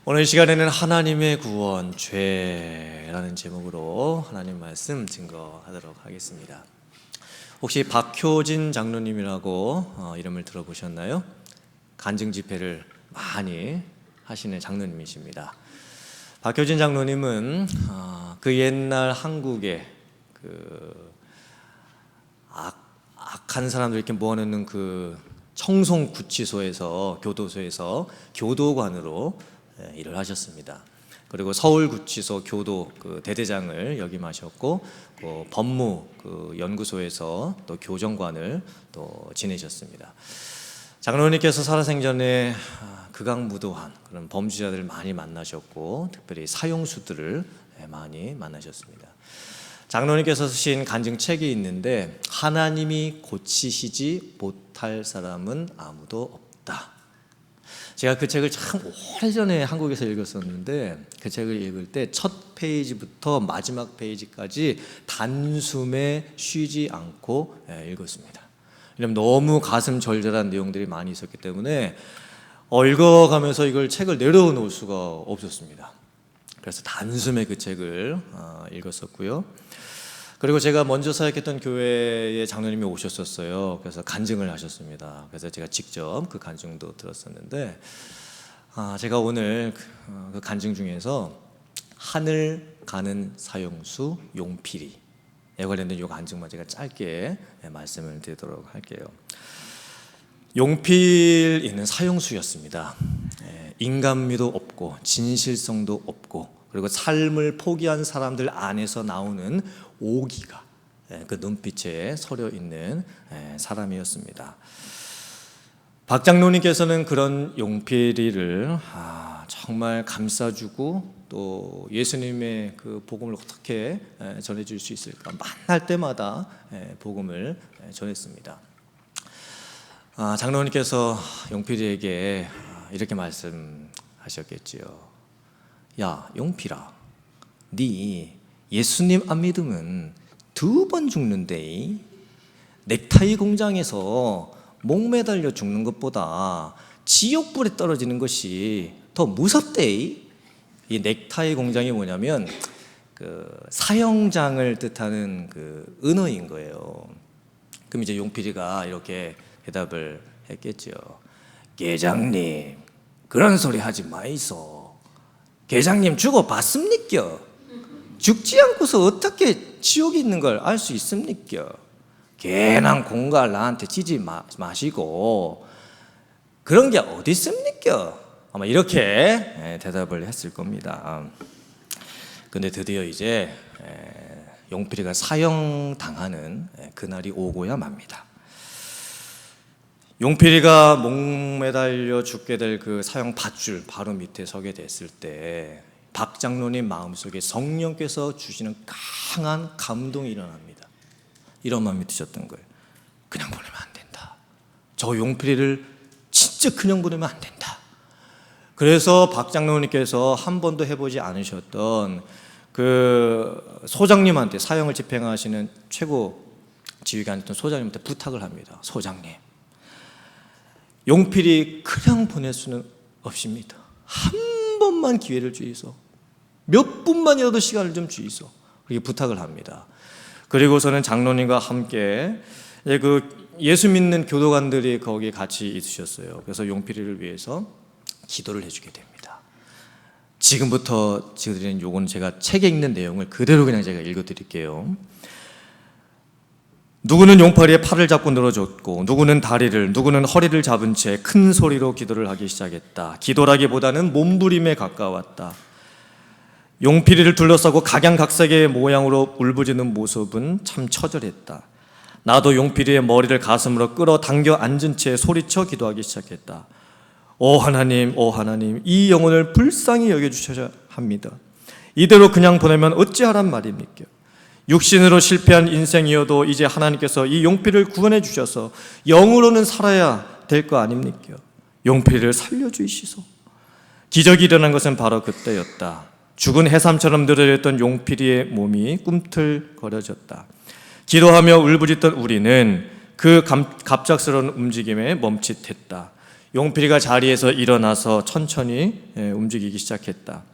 오늘 이 시간에는 하나님의 구원, 죄라는 제목으로 하나님 말씀 증거하도록 하겠습니다. 혹시 박효진 장로님이라고 이름을 들어보셨나요? 간증 집회를 많이 하시는 장로님이십니다. 박효진 장로님은 그 옛날 한국의 악한 사람들 이렇게 모아놓는 그 청송구치소에서 교도소에서 교도관으로 일을 하셨습니다. 그리고 서울구치소 교도 대대장을 역임하셨고 법무 연구소에서 또 교정관을 또 지내셨습니다. 장로님께서 살아생전에 극악무도한 그런 범죄자들을 많이 만나셨고 특별히 사형수들을 많이 만나셨습니다. 장로님께서 쓰신 간증책이 있는데 하나님이 고치시지 못할 사람은 아무도 없다. 제가 그 책을 참 오래전에 한국에서 읽었었는데 그 책을 읽을 때 첫 페이지부터 마지막 페이지까지 단숨에 쉬지 않고 읽었습니다. 왜냐하면 너무 가슴 절절한 내용들이 많이 있었기 때문에 읽어가면서 이걸 책을 내려놓을 수가 없었습니다. 그래서 단숨에 그 책을 읽었었고요. 그리고 제가 먼저 사역했던 교회에 장로님이 오셨었어요. 그래서 간증을 하셨습니다. 그래서 제가 직접 그 간증도 들었었는데 제가 오늘 그 간증 중에서 하늘 가는 사형수 용필이에 관련된 이 간증만 제가 짧게 말씀을 드리도록 할게요. 용필이는 사형수였습니다. 인간미도 없고 진실성도 없고 그리고 삶을 포기한 사람들 안에서 나오는 오기가 그 눈빛에 서려 있는 사람이었습니다. 박 장로님께서는 그런 용필이를 정말 감싸주고 또 예수님의 그 복음을 어떻게 전해줄 수 있을까 만날 때마다 복음을 전했습니다. 장로님께서 용필이에게 이렇게 말씀하셨겠지요. 야 용필아, 네 예수님 안 믿으면 2번 죽는데 넥타이 공장에서 목 매달려 죽는 것보다 지옥불에 떨어지는 것이 더 무섭대. 이 넥타이 공장이 뭐냐면 그 사형장을 뜻하는 그 은어인 거예요. 그럼 이제 용필이가 이렇게 대답을 했겠죠. 계장님 그런 소리 하지 마이소. 계장님 죽어봤습니까? 죽지 않고서 어떻게 지옥에 있는 걸 알 수 있습니까? 괜한 공갈 나한테 지지 마시고 그런 게 어디 있습니까? 아마 이렇게 대답을 했을 겁니다. 근데 드디어 이제 용필이가 사형당하는 그날이 오고야 맙니다. 용필이가 목 매달려 죽게 될 그 사형 밧줄 바로 밑에 서게 됐을 때 박 장로님 마음속에 성령께서 주시는 강한 감동이 일어납니다. 이런 마음이 드셨던 거예요. 그냥 보내면 안 된다. 저 용필이를 진짜 그냥 보내면 안 된다. 그래서 박 장로님께서 한 번도 해보지 않으셨던 그 소장님한테 사형을 집행하시는 최고 지휘관이었던 소장님한테 부탁을 합니다. 소장님, 용필이 그냥 보낼 수는 없습니다. 한 번만 기회를 주이소. 몇 분만이라도 시간을 좀 주이소. 그렇게 부탁을 합니다. 그리고서는 장로님과 함께 그 예수 믿는 교도관들이 거기 같이 있으셨어요. 그래서 용필이를 위해서 기도를 해주게 됩니다. 지금부터 드리는 요건 제가 책에 있는 내용을 그대로 그냥 제가 읽어드릴게요. 누구는 용팔이의 팔을 잡고 늘어졌고 누구는 다리를, 누구는 허리를 잡은 채 큰 소리로 기도를 하기 시작했다. 기도라기보다는 몸부림에 가까웠다. 용필이를 둘러싸고 각양각색의 모양으로 울부짖는 모습은 참 처절했다. 나도 용필이의 머리를 가슴으로 끌어당겨 앉은 채 소리쳐 기도하기 시작했다. 오 하나님, 오 하나님, 이 영혼을 불쌍히 여겨주셔야 합니다. 이대로 그냥 보내면 어찌하란 말입니까? 육신으로 실패한 인생이어도 이제 하나님께서 이 용필이를 구원해 주셔서 영으로는 살아야 될 거 아닙니까? 용필이를 살려주시소. 기적이 일어난 것은 바로 그때였다. 죽은 해삼처럼 늘어졌던 용필이의 몸이 꿈틀거려졌다. 기도하며 울부짖던 우리는 그 갑작스러운 움직임에 멈칫했다. 용필이가 자리에서 일어나서 천천히 움직이기 시작했다.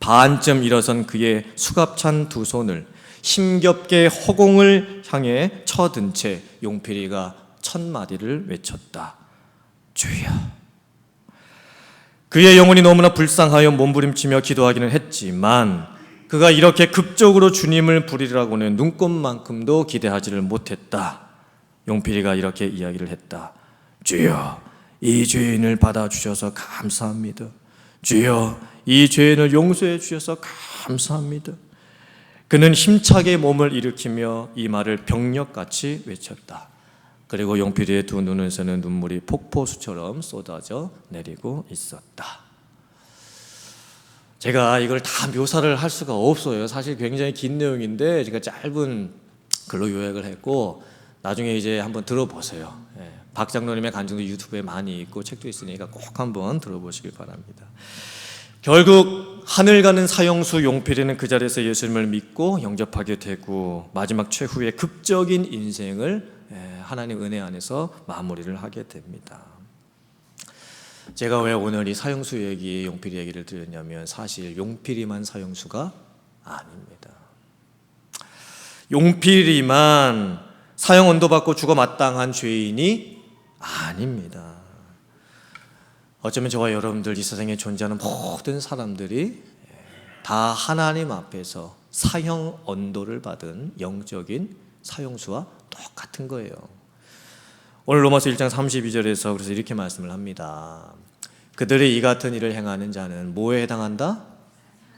반쯤 일어선 그의 수갑찬 두 손을 힘겹게 허공을 향해 쳐든 채 용필이가 첫 마디를 외쳤다. 주여. 그의 영혼이 너무나 불쌍하여 몸부림치며 기도하기는 했지만 그가 이렇게 극적으로 주님을 부리라고는 눈꼽만큼도 기대하지를 못했다. 용필이가 이렇게 이야기를 했다. 주여, 이 죄인을 받아주셔서 감사합니다. 주여, 이 죄인을 용서해 주셔서 감사합니다. 그는 힘차게 몸을 일으키며 이 말을 병력같이 외쳤다. 그리고 용필이의 두 눈에서는 눈물이 폭포수처럼 쏟아져 내리고 있었다. 제가 이걸 다 묘사를 할 수가 없어요. 사실 굉장히 긴 내용인데 제가 짧은 글로 요약을 했고 나중에 이제 한번 들어보세요. 박 장로님의 간증도 유튜브에 많이 있고 책도 있으니까 꼭 한번 들어보시길 바랍니다. 결국 하늘 가는 사형수 용필이는 그 자리에서 예수님을 믿고 영접하게 되고 마지막 최후의 극적인 인생을 하나님 은혜 안에서 마무리를 하게 됩니다. 제가 왜 오늘 이 사형수 얘기, 용필이 얘기를 드렸냐면 사실 용필이만 사형수가 아닙니다. 용필이만 사형 언도받고 죽어 마땅한 죄인이 아닙니다. 어쩌면 저와 여러분들 이 세상에 존재하는 모든 사람들이 다 하나님 앞에서 사형 언도를 받은 영적인 사형수와 똑같은 거예요. 오늘 로마서 1장 32절에서 그래서 이렇게 말씀을 합니다. 그들이 이 같은 일을 행하는 자는 뭐에 해당한다?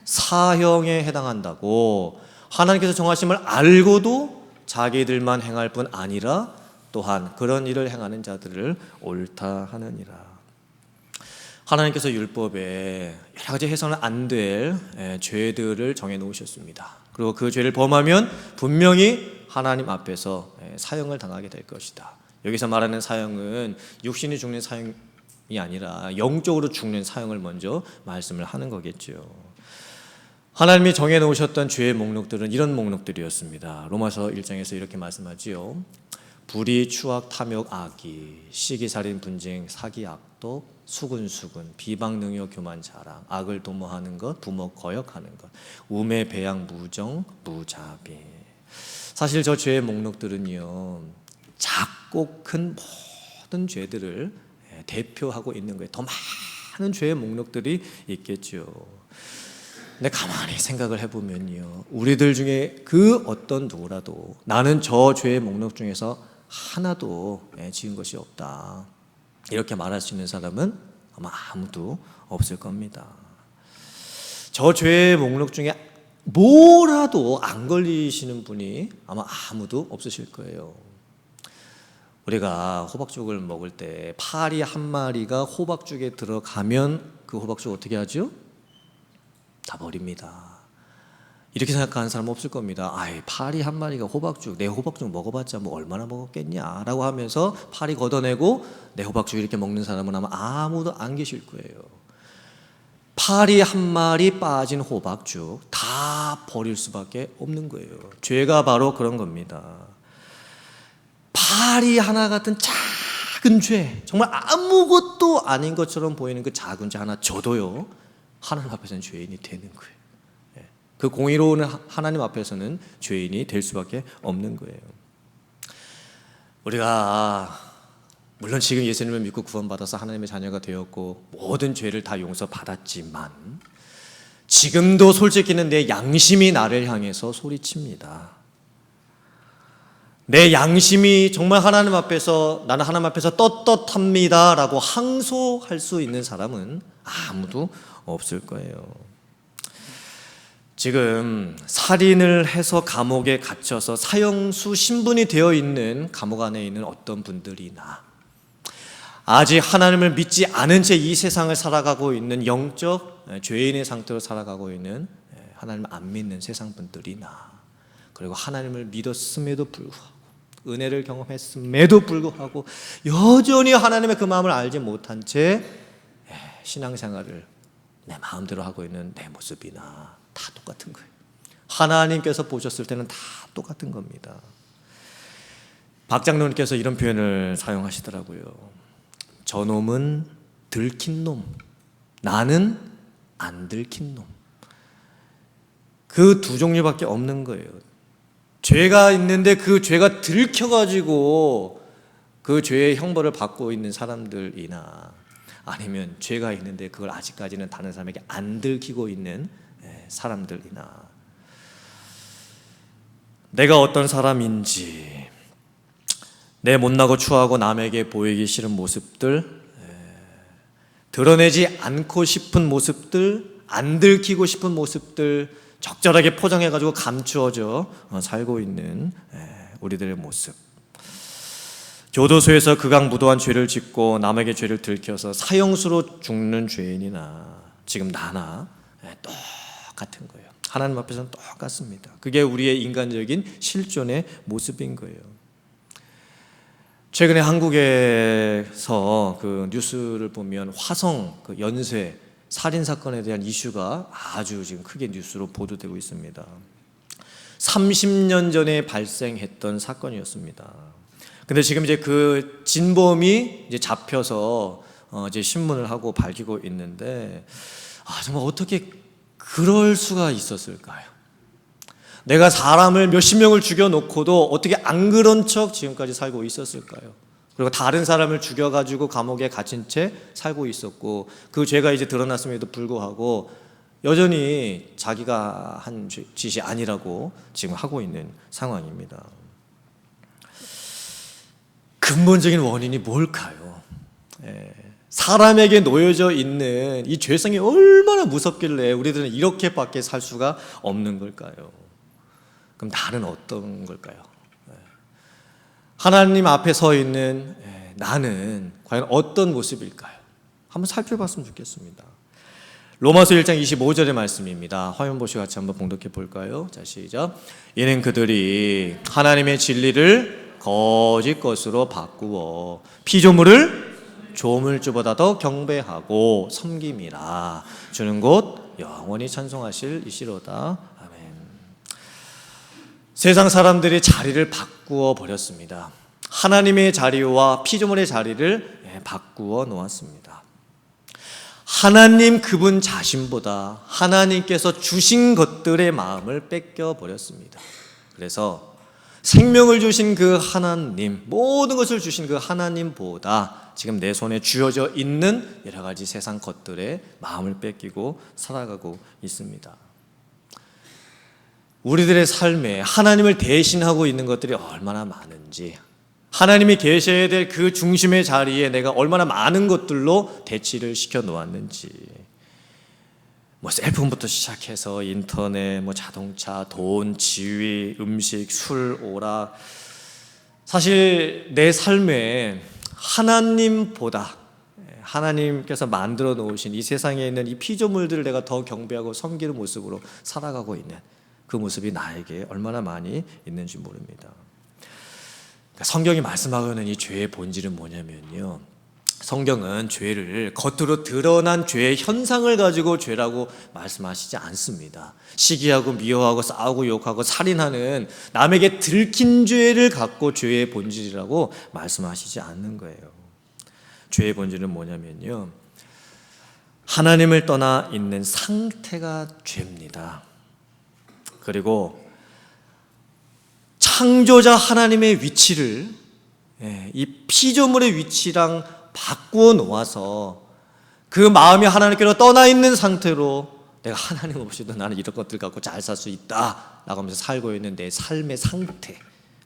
사형에 해당한다고. 하나님께서 정하심을 알고도 자기들만 행할 뿐 아니라 또한 그런 일을 행하는 자들을 옳다 하느니라. 하나님께서 율법에 여러 가지 해서는 안 될 죄들을 정해 놓으셨습니다. 그리고 그 죄를 범하면 분명히 하나님 앞에서 사형을 당하게 될 것이다. 여기서 말하는 사형은 육신이 죽는 사형이 아니라 영적으로 죽는 사형을 먼저 말씀을 하는 거겠죠. 하나님이 정해 놓으셨던 죄의 목록들은 이런 목록들이었습니다. 로마서 1장에서 이렇게 말씀하지요. 불의, 추악, 탐욕, 악의, 시기, 살인, 분쟁, 사기, 악독, 수군수군, 비방, 능욕, 교만, 자랑, 악을 도모하는 것, 부모 거역하는 것, 우매, 배양, 무정, 무자비. 사실 저 죄의 목록들은요, 작고 큰 모든 죄들을 대표하고 있는 거예요. 더 많은 죄의 목록들이 있겠죠. 근데 가만히 생각을 해보면요, 우리들 중에 그 어떤 누구라도 나는 저 죄의 목록 중에서 하나도 지은 것이 없다, 이렇게 말할 수 있는 사람은 아마 아무도 없을 겁니다. 저 죄의 목록 중에 뭐라도 안 걸리시는 분이 아마 아무도 없으실 거예요. 우리가 호박죽을 먹을 때 파리 한 마리가 호박죽에 들어가면 그 호박죽 어떻게 하죠? 다 버립니다. 이렇게 생각하는 사람 없을 겁니다. 아이, 파리 한 마리가 호박죽, 내 호박죽 먹어봤자 뭐 얼마나 먹었겠냐 라고 하면서 파리 걷어내고 내 호박죽 이렇게 먹는 사람은 아마 아무도 안 계실 거예요. 파리 한 마리 빠진 호박죽 다 버릴 수밖에 없는 거예요. 죄가 바로 그런 겁니다. 파리 하나 같은 작은 죄, 정말 아무것도 아닌 것처럼 보이는 그 작은 죄 하나 저도요, 하나님 앞에서는 죄인이 되는 거예요. 그 공의로운 하나님 앞에서는 죄인이 될 수밖에 없는 거예요. 우리가 물론 지금 예수님을 믿고 구원받아서 하나님의 자녀가 되었고 모든 죄를 다 용서받았지만 지금도 솔직히는 내 양심이 나를 향해서 소리칩니다. 내 양심이 정말 하나님 앞에서 나는 하나님 앞에서 떳떳합니다 라고 항소할 수 있는 사람은 아무도 없을 거예요. 지금 살인을 해서 감옥에 갇혀서 사형수 신분이 되어 있는 감옥 안에 있는 어떤 분들이나 아직 하나님을 믿지 않은 채 이 세상을 살아가고 있는 영적 죄인의 상태로 살아가고 있는 하나님을 안 믿는 세상 분들이나 그리고 하나님을 믿었음에도 불구하고 은혜를 경험했음에도 불구하고 여전히 하나님의 그 마음을 알지 못한 채 신앙생활을 내 마음대로 하고 있는 내 모습이나 다 똑같은 거예요. 하나님께서 보셨을 때는 다 똑같은 겁니다. 박 장로님께서 이런 표현을 사용하시더라고요. 저놈은 들킨 놈, 나는 안 들킨 놈. 그 두 종류밖에 없는 거예요. 죄가 있는데 그 죄가 들켜가지고 그 죄의 형벌을 받고 있는 사람들이나, 아니면 죄가 있는데 그걸 아직까지는 다른 사람에게 안 들키고 있는 사람들이나, 내가 어떤 사람인지, 내 못나고 추하고 남에게 보이기 싫은 모습들, 드러내지 않고 싶은 모습들, 안 들키고 싶은 모습들 적절하게 포장해가지고 감추어져 살고 있는 우리들의 모습. 교도소에서 극악무도한 죄를 짓고 남에게 죄를 들켜서 사형수로 죽는 죄인이나 지금 나나 똑같은 거예요. 하나님 앞에서는 똑같습니다. 그게 우리의 인간적인 실존의 모습인 거예요. 최근에 한국에서 그 뉴스를 보면 화성 그 연쇄 살인 사건에 대한 이슈가 아주 지금 크게 뉴스로 보도되고 있습니다. 30년 전에 발생했던 사건이었습니다. 근데 지금 이제 그 진범이 이제 잡혀서 이제 신문을 하고 밝히고 있는데, 정말 어떻게 그럴 수가 있었을까요? 내가 사람을 몇십 명을 죽여놓고도 어떻게 안 그런 척 지금까지 살고 있었을까요? 그리고 다른 사람을 죽여가지고 감옥에 갇힌 채 살고 있었고, 그 죄가 이제 드러났음에도 불구하고 여전히 자기가 한 짓이 아니라고 지금 하고 있는 상황입니다. 근본적인 원인이 뭘까요? 사람에게 놓여져 있는 이 죄성이 얼마나 무섭길래 우리들은 이렇게밖에 살 수가 없는 걸까요? 그럼 나는 어떤 걸까요? 하나님 앞에 서 있는 나는 과연 어떤 모습일까요? 한번 살펴봤으면 좋겠습니다. 로마서 1장 25절의 말씀입니다. 화면 보시고 같이 한번 봉독해 볼까요? 자, 시작. 이는 그들이 하나님의 진리를 거짓 것으로 바꾸어 피조물을 조물주보다 더 경배하고 섬김이라. 주는 곧 영원히 찬송하실 이시로다. 세상 사람들이 자리를 바꾸어 버렸습니다. 하나님의 자리와 피조물의 자리를 바꾸어 놓았습니다. 하나님 그분 자신보다 하나님께서 주신 것들의 마음을 뺏겨 버렸습니다. 그래서 생명을 주신 그 하나님, 모든 것을 주신 그 하나님보다 지금 내 손에 쥐어져 있는 여러 가지 세상 것들의 마음을 뺏기고 살아가고 있습니다. 우리들의 삶에 하나님을 대신하고 있는 것들이 얼마나 많은지, 하나님이 계셔야 될 그 중심의 자리에 내가 얼마나 많은 것들로 대치를 시켜 놓았는지, 셀폰부터 시작해서 인터넷, 자동차, 돈, 지위, 음식, 술, 오락, 사실 내 삶에 하나님보다, 하나님께서 만들어 놓으신 이 세상에 있는 이 피조물들을 내가 더 경배하고 섬기는 모습으로 살아가고 있는 그 모습이 나에게 얼마나 많이 있는지 모릅니다. 성경이 말씀하고 있는 이 죄의 본질은 뭐냐면요, 성경은 죄를 겉으로 드러난 죄의 현상을 가지고 죄라고 말씀하시지 않습니다. 시기하고 미워하고 싸우고 욕하고 살인하는 남에게 들킨 죄를 갖고 죄의 본질이라고 말씀하시지 않는 거예요. 죄의 본질은 뭐냐면요, 하나님을 떠나 있는 상태가 죄입니다. 그리고 창조자 하나님의 위치를 이 피조물의 위치랑 바꾸어 놓아서 그 마음이 하나님께로 떠나 있는 상태로 내가 하나님 없이도 나는 이런 것들 갖고 잘 살 수 있다 라고 하면서 살고 있는 내 삶의 상태,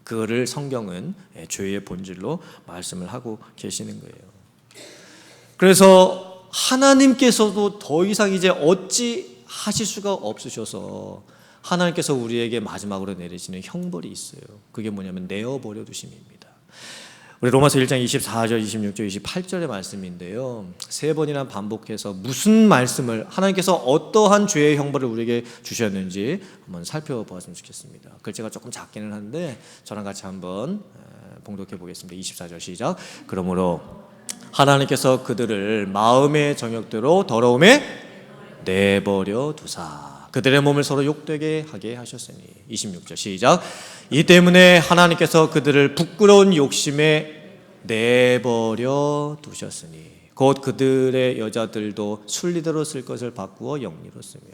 그거를 성경은 죄의 본질로 말씀을 하고 계시는 거예요. 그래서 하나님께서도 더 이상 이제 어찌 하실 수가 없으셔서 하나님께서 우리에게 마지막으로 내리시는 형벌이 있어요. 그게 뭐냐면 내어버려 두심입니다. 우리 로마서 1장 24절, 26절, 28절의 말씀인데요, 세 번이나 반복해서 무슨 말씀을, 하나님께서 어떠한 죄의 형벌을 우리에게 주셨는지 한번 살펴보았으면 좋겠습니다. 글자가 조금 작기는 한데 저랑 같이 한번 봉독해 보겠습니다. 24절 시작. 그러므로 하나님께서 그들을 마음의 정욕대로 더러움에 내버려 두사 그들의 몸을 서로 욕되게 하게 하셨으니. 26절 시작. 이 때문에 하나님께서 그들을 부끄러운 욕심에 내버려 두셨으니. 곧 그들의 여자들도 순리대로 쓸 것을 바꾸어 영리로 쓰며.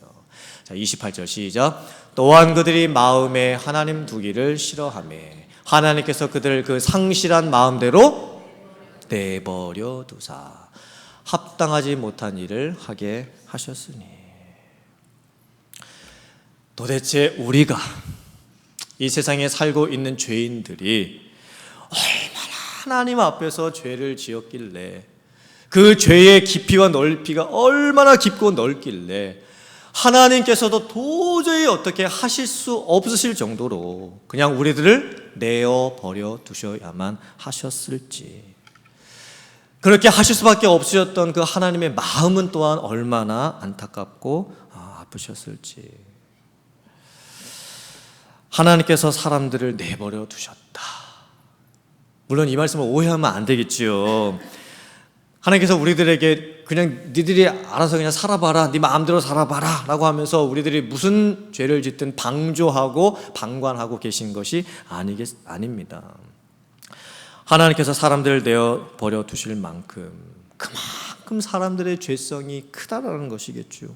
자, 28절 시작. 또한 그들이 마음에 하나님 두기를 싫어하며 하나님께서 그들을 그 상실한 마음대로 내버려 두사 합당하지 못한 일을 하게 하셨으니. 도대체 우리가 이 세상에 살고 있는 죄인들이 얼마나 하나님 앞에서 죄를 지었길래, 그 죄의 깊이와 넓이가 얼마나 깊고 넓길래 하나님께서도 도저히 어떻게 하실 수 없으실 정도로 그냥 우리들을 내어버려 두셔야만 하셨을지, 그렇게 하실 수밖에 없으셨던 그 하나님의 마음은 또한 얼마나 안타깝고 아프셨을지. 하나님께서 사람들을 내버려 두셨다. 물론 이 말씀을 오해하면 안 되겠지요. 하나님께서 우리들에게 그냥 니들이 알아서 그냥 살아봐라, 네 마음대로 살아봐라 라고 하면서 우리들이 무슨 죄를 짓든 방조하고 방관하고 계신 것이 아닙니다. 하나님께서 사람들을 내어버려 두실 만큼 그만큼 사람들의 죄성이 크다라는 것이겠죠.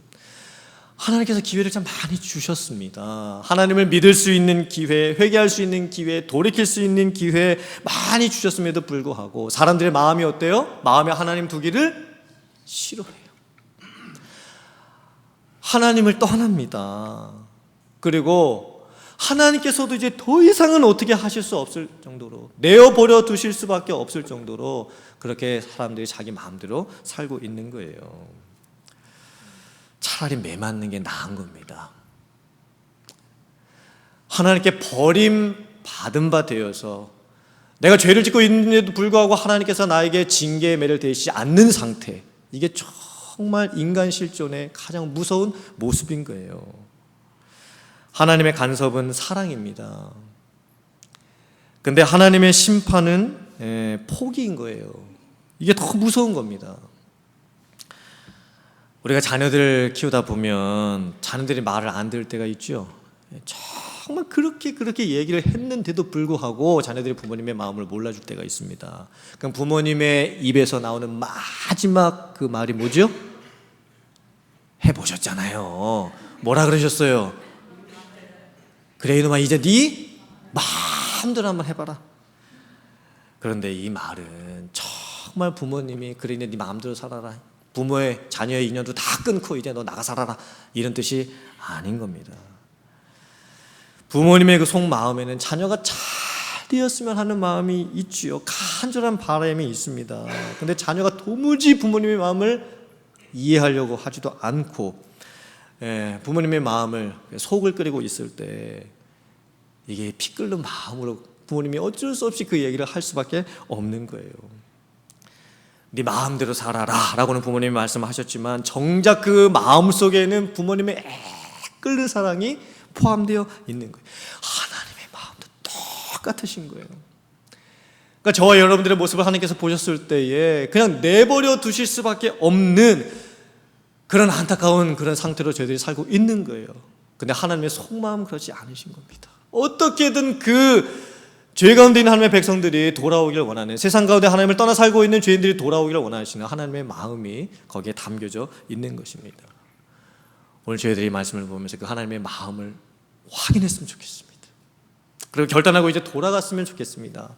하나님께서 기회를 참 많이 주셨습니다. 하나님을 믿을 수 있는 기회, 회개할 수 있는 기회, 돌이킬 수 있는 기회 많이 주셨음에도 불구하고 사람들의 마음이 어때요? 마음에 하나님 두기를 싫어해요. 하나님을 떠납니다. 그리고 하나님께서도 이제 더 이상은 어떻게 하실 수 없을 정도로, 내어버려 두실 수밖에 없을 정도로 그렇게 사람들이 자기 마음대로 살고 있는 거예요. 차라리 매 맞는 게 나은 겁니다. 하나님께 버림받은 바 되어서 내가 죄를 짓고 있는데도 불구하고 하나님께서 나에게 징계의 매를 대시지 않는 상태, 이게 정말 인간 실존의 가장 무서운 모습인 거예요. 하나님의 간섭은 사랑입니다. 근데 하나님의 심판은 포기인 거예요. 이게 더 무서운 겁니다. 우리가 자녀들 키우다 보면 자녀들이 말을 안 들을 때가 있죠. 정말 그렇게 얘기를 했는데도 불구하고 자녀들이 부모님의 마음을 몰라줄 때가 있습니다. 그럼 부모님의 입에서 나오는 마지막 그 말이 뭐죠? 해보셨잖아요. 뭐라 그러셨어요? 그래 이놈아, 이제 네 마음대로 한번 해봐라. 그런데 이 말은 정말 부모님이 그래 이제 네 마음대로 살아라, 부모의 자녀의 인연도 다 끊고 이제 너 나가 살아라, 이런 뜻이 아닌 겁니다. 부모님의 그 속마음에는 자녀가 잘 되었으면 하는 마음이 있지요. 간절한 바람이 있습니다. 근데 자녀가 도무지 부모님의 마음을 이해하려고 하지도 않고 부모님의 마음을 속을 끓이고 있을 때 이게 피 끓는 마음으로 부모님이 어쩔 수 없이 그 얘기를 할 수밖에 없는 거예요. 네 마음대로 살아라 라고는 부모님이 말씀하셨지만 정작 그 마음속에는 부모님의 끓는 사랑이 포함되어 있는 거예요. 하나님의 마음도 똑같으신 거예요. 그러니까 저와 여러분들의 모습을 하나님께서 보셨을 때에 그냥 내버려 두실 수밖에 없는 그런 안타까운 그런 상태로 저희들이 살고 있는 거예요. 근데 하나님의 속마음은 그렇지 않으신 겁니다. 어떻게든 그 죄 가운데 있는 하나님의 백성들이 돌아오기를 원하는, 세상 가운데 하나님을 떠나 살고 있는 죄인들이 돌아오기를 원하시는 하나님의 마음이 거기에 담겨져 있는 것입니다. 오늘 저희들이 말씀을 보면서 그 하나님의 마음을 확인했으면 좋겠습니다. 그리고 결단하고 이제 돌아갔으면 좋겠습니다.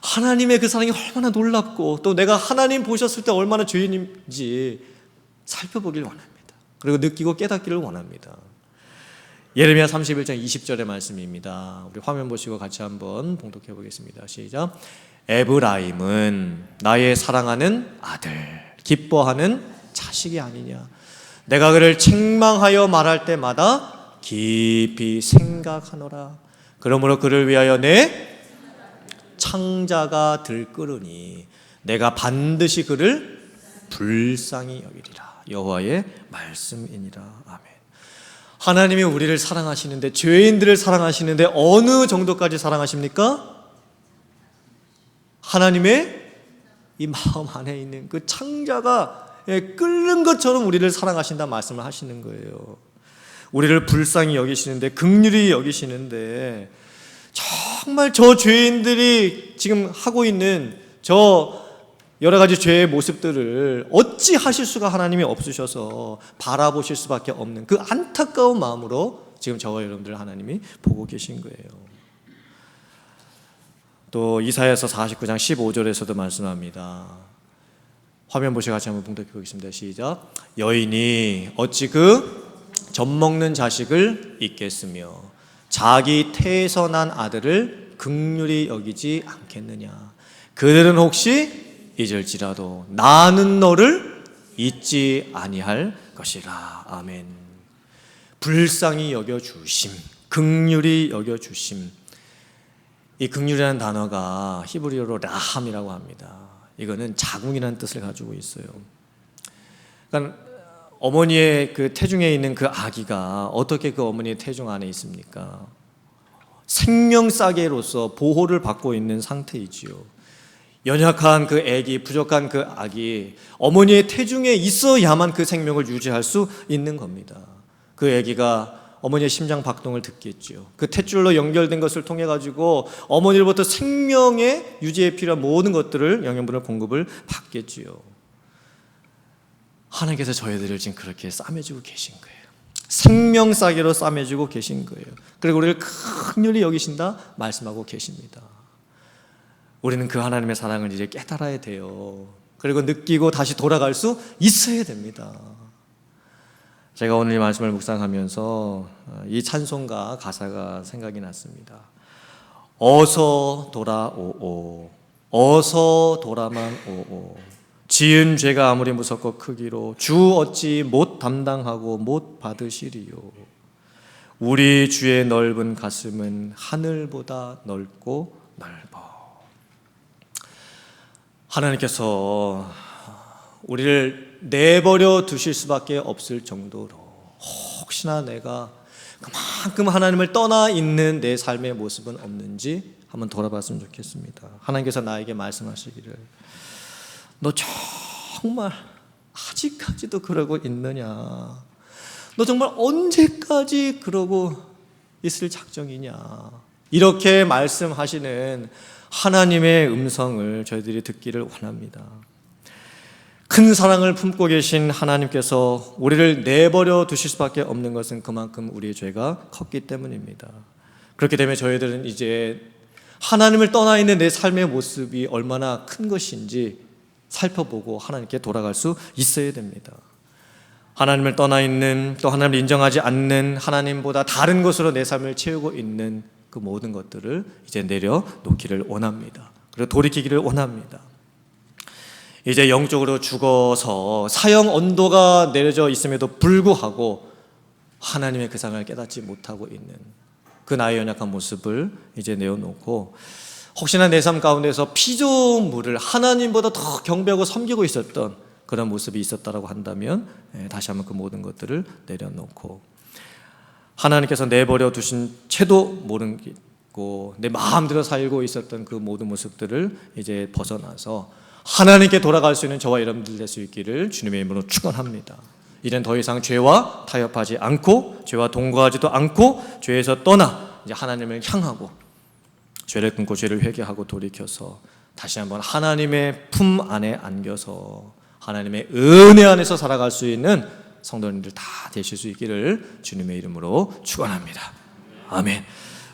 하나님의 그 사랑이 얼마나 놀랍고 또 내가 하나님 보셨을 때 얼마나 죄인인지 살펴보길 원합니다. 그리고 느끼고 깨닫기를 원합니다. 예레미야 31장 20절의 말씀입니다. 우리 화면 보시고 같이 한번 봉독해 보겠습니다. 시작. 에브라임은 나의 사랑하는 아들, 기뻐하는 자식이 아니냐. 내가 그를 책망하여 말할 때마다 깊이 생각하노라. 그러므로 그를 위하여 내 창자가 들끓으니 내가 반드시 그를 불쌍히 여기리라. 여호와의 말씀이니라. 아멘. 하나님이 우리를 사랑하시는데, 죄인들을 사랑하시는데 어느 정도까지 사랑하십니까? 하나님의 이 마음 안에 있는 그 창자가 끓는 것처럼 우리를 사랑하신다 말씀을 하시는 거예요. 우리를 불쌍히 여기시는데, 긍휼히 여기시는데, 정말 저 죄인들이 지금 하고 있는 저 여러 가지 죄의 모습들을 어찌 하실 수가 하나님이 없으셔서 바라보실 수밖에 없는 그 안타까운 마음으로 지금 저와 여러분들 하나님이 보고 계신 거예요. 또 이사야서 49장 15절에서도 말씀합니다. 화면 보시고 같이 한번 봉독해 보겠습니다. 시작. 여인이 어찌 그 젖먹는 자식을 잊겠으며 자기 태에서 난 아들을 긍휼히 여기지 않겠느냐. 그들은 혹시 잊을지라도 나는 너를 잊지 아니할 것이라. 아멘. 불쌍히 여겨주심, 긍휼히 여겨주심. 이 긍휼이라는 단어가 히브리어로 라함이라고 합니다. 이거는 자궁이라는 뜻을 가지고 있어요. 그러니까 어머니의 그 태중에 있는 그 아기가 어떻게 그 어머니의 태중 안에 있습니까? 생명싸개로서 보호를 받고 있는 상태이지요. 연약한 그 아기, 부족한 그 아기, 어머니의 태중에 있어야만 그 생명을 유지할 수 있는 겁니다. 그 아기가 어머니의 심장 박동을 듣겠지요. 그 탯줄로 연결된 것을 통해 가지고 어머니로부터 생명의 유지에 필요한 모든 것들을 영양분을 공급을 받겠지요. 하나님께서 저희들을 지금 그렇게 싸매주고 계신 거예요. 생명싸개로 싸매주고 계신 거예요. 그리고 우리를 긍휼히 여기신다 말씀하고 계십니다. 우리는 그 하나님의 사랑을 이제 깨달아야 돼요. 그리고 느끼고 다시 돌아갈 수 있어야 됩니다. 제가 오늘 이 말씀을 묵상하면서 이 찬송가 가사가 생각이 났습니다. 어서 돌아오오, 어서 돌아만 오오. 지은 죄가 아무리 무섭고 크기로 주 어찌 못 담당하고 못 받으시리요. 우리 주의 넓은 가슴은 하늘보다 넓고 넓어. 하나님께서 우리를 내버려 두실 수밖에 없을 정도로 혹시나 내가 그만큼 하나님을 떠나 있는 내 삶의 모습은 없는지 한번 돌아봤으면 좋겠습니다. 하나님께서 나에게 말씀하시기를 너 정말 아직까지도 그러고 있느냐? 너 정말 언제까지 그러고 있을 작정이냐? 이렇게 말씀하시는 하나님의 음성을 저희들이 듣기를 원합니다. 큰 사랑을 품고 계신 하나님께서 우리를 내버려 두실 수밖에 없는 것은 그만큼 우리의 죄가 컸기 때문입니다. 그렇기 때문에 저희들은 이제 하나님을 떠나 있는 내 삶의 모습이 얼마나 큰 것인지 살펴보고 하나님께 돌아갈 수 있어야 됩니다. 하나님을 떠나 있는, 또 하나님을 인정하지 않는, 하나님보다 다른 것으로 내 삶을 채우고 있는 그 모든 것들을 이제 내려놓기를 원합니다. 그리고 돌이키기를 원합니다. 이제 영적으로 죽어서 사형 언도가 내려져 있음에도 불구하고 하나님의 그 사랑을 깨닫지 못하고 있는 그 나의 연약한 모습을 이제 내어놓고, 혹시나 내 삶 가운데서 피조물을 하나님보다 더 경배하고 섬기고 있었던 그런 모습이 있었다고 한다면 다시 한번 그 모든 것들을 내려놓고, 하나님께서 내버려 두신 채도 모르고 내 마음대로 살고 있었던 그 모든 모습들을 이제 벗어나서 하나님께 돌아갈 수 있는 저와 여러분들 될 수 있기를 주님의 이름으로 축원합니다. 이젠 더 이상 죄와 타협하지 않고, 죄와 동거하지도 않고, 죄에서 떠나 이제 하나님을 향하고 죄를 끊고 죄를 회개하고 돌이켜서 다시 한번 하나님의 품 안에 안겨서 하나님의 은혜 안에서 살아갈 수 있는 성도님들 다 되실 수 있기를 주님의 이름으로 축원합니다. 아멘.